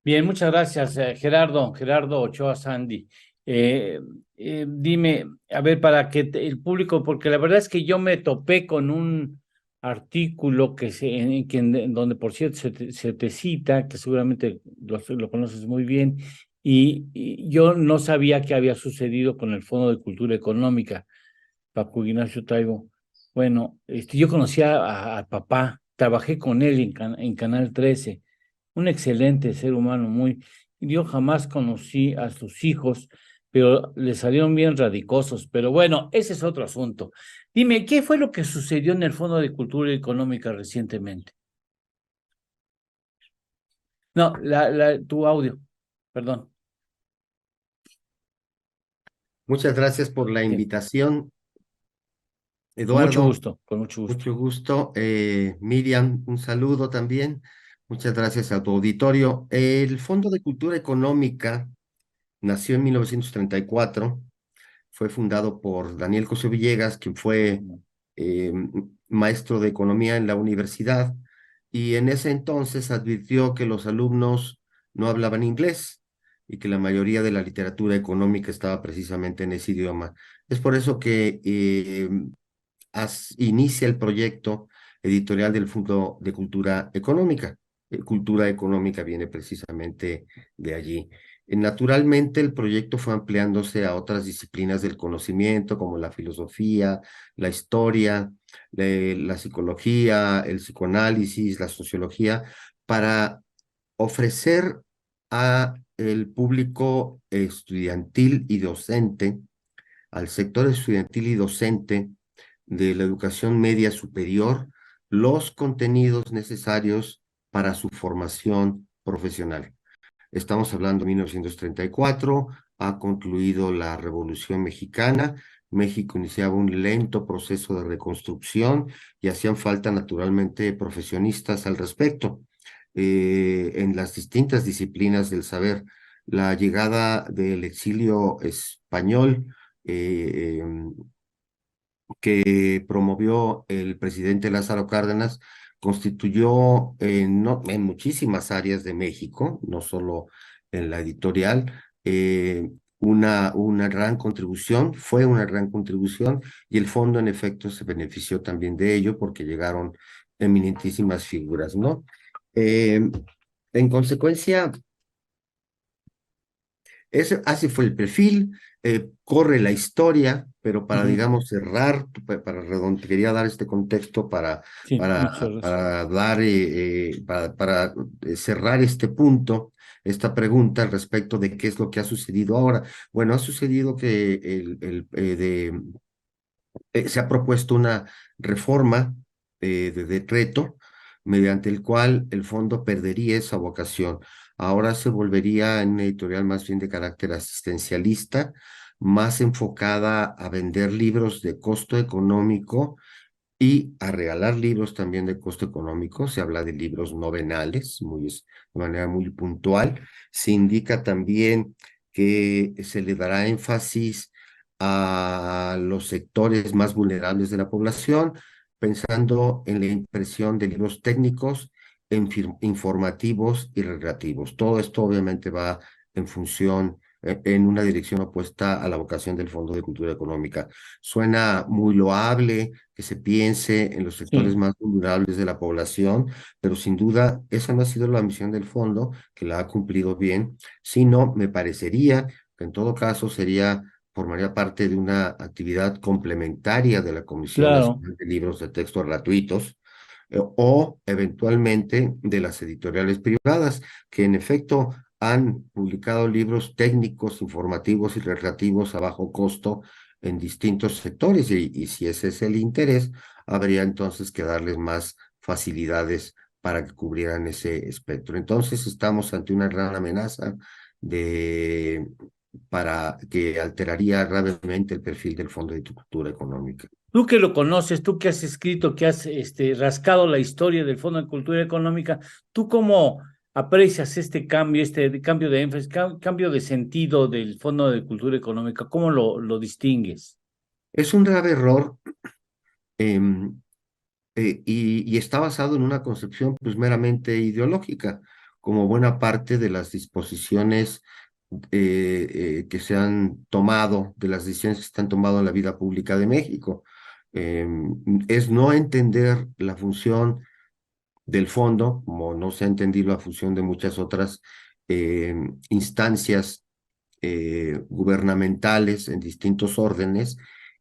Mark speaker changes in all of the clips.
Speaker 1: Bien, muchas gracias, Gerardo Ochoa Sandy. Eh, Dime, a ver, para que el público, porque la verdad es que yo me topé con un artículo en donde, por cierto, se te cita, que seguramente lo conoces muy bien, y yo no sabía qué había sucedido con el Fondo de Cultura Económica, Paco Ignacio Taibo. Bueno, yo conocía al papá, trabajé con él en Canal 13, un excelente ser humano, muy. Yo jamás conocí a sus hijos, pero le salieron bien radicosos. Pero bueno, ese es otro asunto. Dime, ¿qué fue lo que sucedió en el Fondo de Cultura Económica recientemente? No, tu audio, perdón.
Speaker 2: Muchas gracias por la
Speaker 1: Sí,
Speaker 2: invitación,
Speaker 1: con mucho
Speaker 2: Eduardo.
Speaker 1: gusto, con mucho gusto.
Speaker 2: Mucho gusto. Miriam, un saludo también. Muchas gracias a tu auditorio. El Fondo de Cultura Económica nació en 1934. Fue fundado por Daniel José Villegas, quien fue eh, maestro de economía en la universidad, y en ese entonces advirtió que los alumnos no hablaban inglés y que la mayoría de la literatura económica estaba precisamente en ese idioma. Es por eso que inicia el proyecto editorial del Fondo de Cultura Económica. Cultura económica viene precisamente de allí. Naturalmente, el proyecto fue ampliándose a otras disciplinas del conocimiento, como la filosofía, la historia, la psicología, el psicoanálisis, la sociología, para ofrecer a el público estudiantil y docente, al sector estudiantil y docente de la educación media superior, los contenidos necesarios para su formación profesional. Estamos hablando de 1934, ha concluido la Revolución Mexicana, México iniciaba un lento proceso de reconstrucción y hacían falta naturalmente profesionistas al respecto en las distintas disciplinas del saber. La llegada del exilio español que promovió el presidente Lázaro Cárdenas constituyó en muchísimas áreas de México, no solo en la editorial, una gran contribución, fue una gran contribución, y el fondo en efecto se benefició también de ello porque llegaron eminentísimas figuras, ¿no? Eh, en consecuencia, así fue el perfil, corre la historia, pero para,
Speaker 1: Ujú.
Speaker 2: digamos, cerrar, quería dar este contexto
Speaker 1: Sí, muchas gracias.
Speaker 2: para cerrar este punto, esta pregunta al respecto de qué es lo que ha sucedido ahora. Bueno, ha sucedido que se ha propuesto una reforma de decreto mediante el cual el fondo perdería esa vocación. Ahora se volvería en una editorial más bien de carácter asistencialista, más enfocada a vender libros de costo económico y a regalar libros también de costo económico. Se habla de libros novenales, de manera muy puntual. Se indica también que se le dará énfasis a los sectores más vulnerables de la población, pensando en la impresión de libros técnicos, informativos y recreativos. Todo esto obviamente va en función, en una dirección opuesta a la vocación del Fondo de Cultura Económica. Suena muy loable que se piense en los sectores
Speaker 1: Sí,
Speaker 2: más vulnerables de la población, pero sin duda esa no ha sido la misión del fondo, que la ha cumplido bien, sino me parecería que en todo caso formaría parte de una actividad complementaria de la Comisión
Speaker 1: claro.
Speaker 2: Nacional de Libros de Texto Gratuitos, o eventualmente de las editoriales privadas, que en efecto han publicado libros técnicos, informativos y recreativos a bajo costo en distintos sectores, y si ese es el interés, habría entonces que darles más facilidades para que cubrieran ese espectro. Entonces estamos ante una gran amenaza de para que alteraría gravemente el perfil del Fondo de Cultura Económica.
Speaker 1: Tú que lo conoces, tú que has escrito, que has rascado la historia del Fondo de Cultura Económica, ¿tú cómo aprecias este cambio, cambio de énfasis, cambio de sentido del Fondo de Cultura Económica? ¿Cómo lo distingues?
Speaker 2: Es un grave error, em, y está basado en una concepción pues meramente ideológica. como buena parte de las disposiciones que se han tomado, de las decisiones que se han tomado en la vida pública de México. Es no entender la función del fondo, como no se ha entendido la función de muchas otras instancias gubernamentales en distintos órdenes,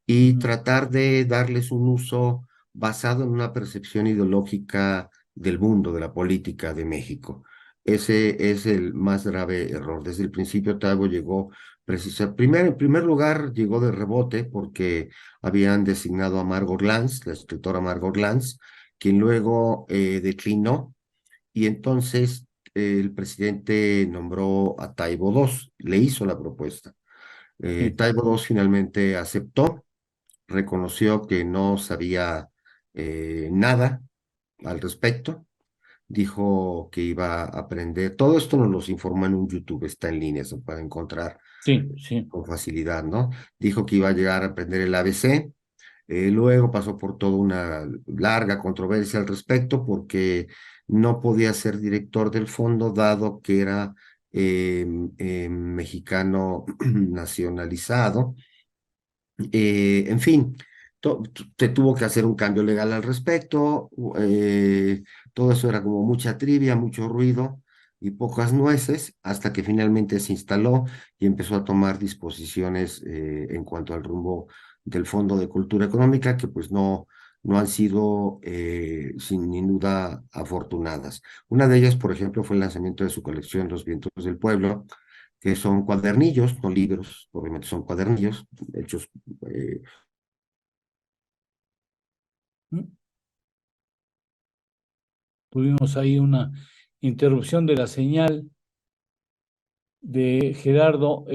Speaker 2: y
Speaker 1: Ujú.
Speaker 2: tratar de darles un uso basado en una percepción ideológica del mundo, de la política de México. Ese es el más grave error. Desde el principio Taibo llegó en primer lugar, llegó de rebote porque habían designado a Margot Glantz, la escritora Margot Glantz, quien luego declinó, y entonces el presidente nombró a Taibo II, le hizo la propuesta.
Speaker 1: Sí,
Speaker 2: Taibo II finalmente aceptó, reconoció que no sabía nada al respecto, dijo que iba a aprender. Todo esto nos los informó en un YouTube, está en línea, se puede encontrar
Speaker 1: sí, sí.
Speaker 2: con facilidad, ¿no? Dijo que iba a llegar a aprender el ABC. Luego pasó por toda una larga controversia al respecto porque no podía ser director del fondo dado que era mexicano nacionalizado. En fin, te tuvo que hacer un cambio legal al respecto. Todo eso era como mucha trivia, mucho ruido y pocas nueces, hasta que finalmente se instaló y empezó a tomar disposiciones en cuanto al rumbo del Fondo de Cultura Económica, que pues no han sido sin ni duda afortunadas. Una de ellas, por ejemplo, fue el lanzamiento de su colección Los Vientos del Pueblo, que son cuadernillos, no libros, obviamente son cuadernillos hechos. eh,
Speaker 1: Mm. Tuvimos ahí una interrupción de la señal de Gerardo.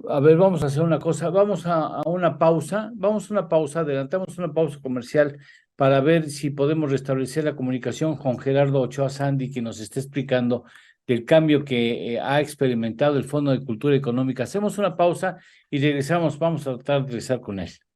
Speaker 1: A ver, vamos a hacer una cosa, vamos a una pausa, vamos a una pausa, adelantamos una pausa comercial para ver si podemos restablecer la comunicación con Gerardo Ochoa Sandy, que nos está explicando del cambio que ha experimentado el Fondo de Cultura Económica. Hacemos una pausa y regresamos, vamos a tratar de regresar con él.